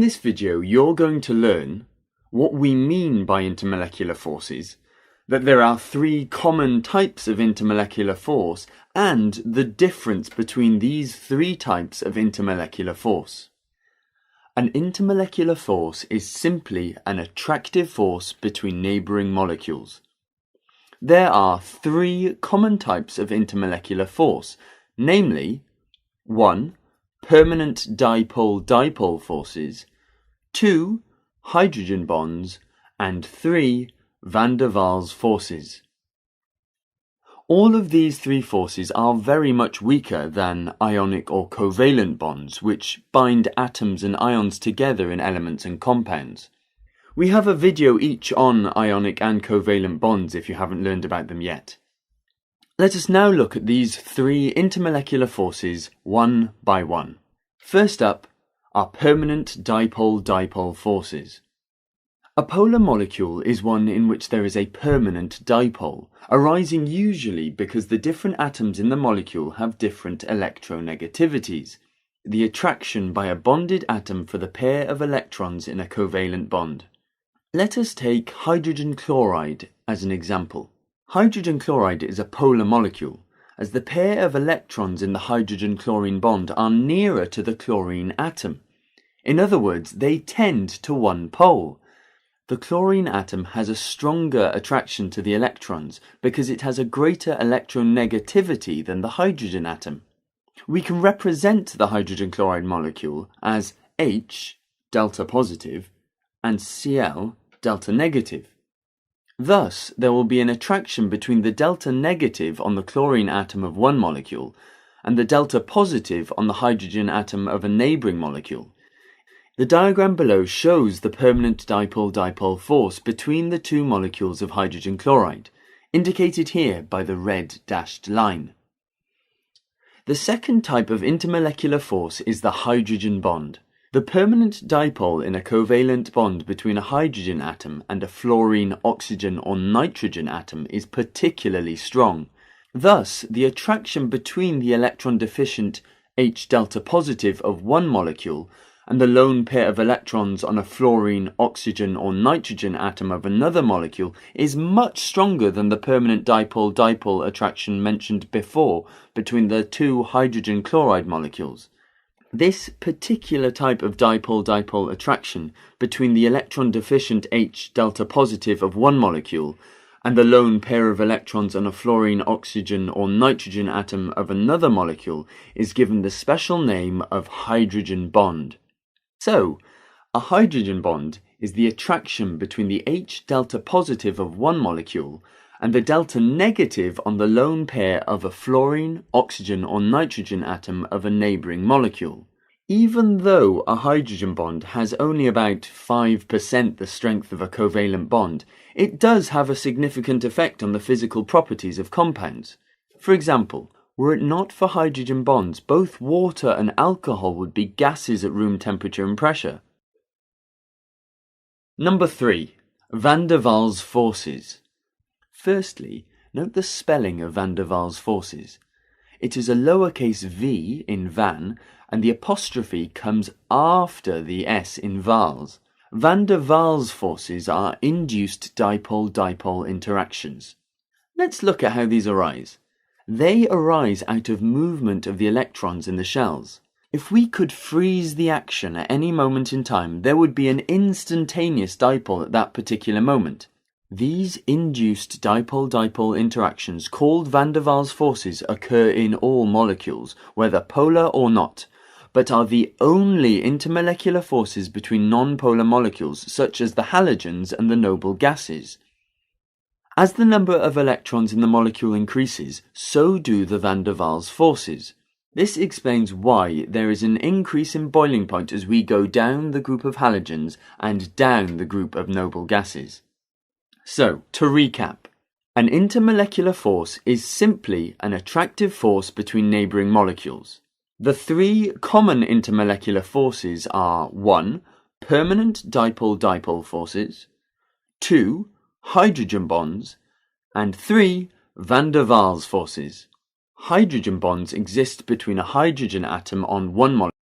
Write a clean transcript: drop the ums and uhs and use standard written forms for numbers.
In this video, you're going to learn what we mean by intermolecular forces, that there are three common types of intermolecular force, and the difference between these three types of intermolecular force. An intermolecular force is simply an attractive force between neighbouring molecules. There are three common types of intermolecular force, namely 1. Permanent dipole-dipole forces, 2. Hydrogen bonds, and 3. Van der Waals forces. All of these three forces are very much weaker than ionic or covalent bonds, which bind atoms and ions together in elements and compounds. We have a video each on ionic and covalent bonds if you haven't learned about them yet. Let us now look at these three intermolecular forces one by one. First up are permanent dipole-dipole forces. A polar molecule is one in which there is a permanent dipole, arising usually because the different atoms in the molecule have different electronegativities, the attraction by a bonded atom for the pair of electrons in a covalent bond. Let us take hydrogen chloride as an example. Hydrogen chloride is a polar molecule, as the pair of electrons in the hydrogen-chlorine bond are nearer to the chlorine atom. In other words, they tend to one pole. The chlorine atom has a stronger attraction to the electrons because it has a greater electronegativity than the hydrogen atom. We can represent the hydrogen chloride molecule as H, delta positive, and Cl, delta negative. Thus, there will be an attraction between the delta negative on the chlorine atom of one molecule and the delta positive on the hydrogen atom of a neighbouring molecule. The diagram below shows the permanent dipole-dipole force between the two molecules of hydrogen chloride, indicated here by the red dashed line. The second type of intermolecular force is the hydrogen bond. The permanent dipole in a covalent bond between a hydrogen atom and a fluorine, oxygen or nitrogen atom is particularly strong. Thus, the attraction between the electron-deficient H delta positive of one molecule and the lone pair of electrons on a fluorine, oxygen or nitrogen atom of another molecule is much stronger than the permanent dipole-dipole attraction mentioned before between the two hydrogen chloride molecules. This particular type of dipole-dipole attraction between the electron-deficient H delta positive of one molecule and the lone pair of electrons on a fluorine, oxygen or nitrogen atom of another molecule is given the special name of hydrogen bond. So, a hydrogen bond is the attraction between the H delta positive of one molecule and the delta negative on the lone pair of a fluorine, oxygen or nitrogen atom of a neighbouring molecule. Even though a hydrogen bond has only about 5% the strength of a covalent bond, it does have a significant effect on the physical properties of compounds. For example, were it not for hydrogen bonds, both water and alcohol would be gases at room temperature and pressure. Number 3. Van der Waals forces. Firstly, note the spelling of van der Waals forces. It is a lowercase v in van, and the apostrophe comes after the s in Waals. Van der Waals forces are induced dipole-dipole interactions. Let's look at how these arise. They arise out of movement of the electrons in the shells. If we could freeze the action at any moment in time, there would be an instantaneous dipole at that particular moment. These induced dipole-dipole interactions, called van der Waals forces, occur in all molecules, whether polar or not, but are the only intermolecular forces between non-polar molecules, such as the halogens and the noble gases. As the number of electrons in the molecule increases, so do the van der Waals forces. This explains why there is an increase in boiling point as we go down the group of halogens and down the group of noble gases. So, to recap, an intermolecular force is simply an attractive force between neighbouring molecules. The three common intermolecular forces are 1. Permanent dipole-dipole forces, 2. Hydrogen bonds, and 3. Van der Waals forces. Hydrogen bonds exist between a hydrogen atom on one molecule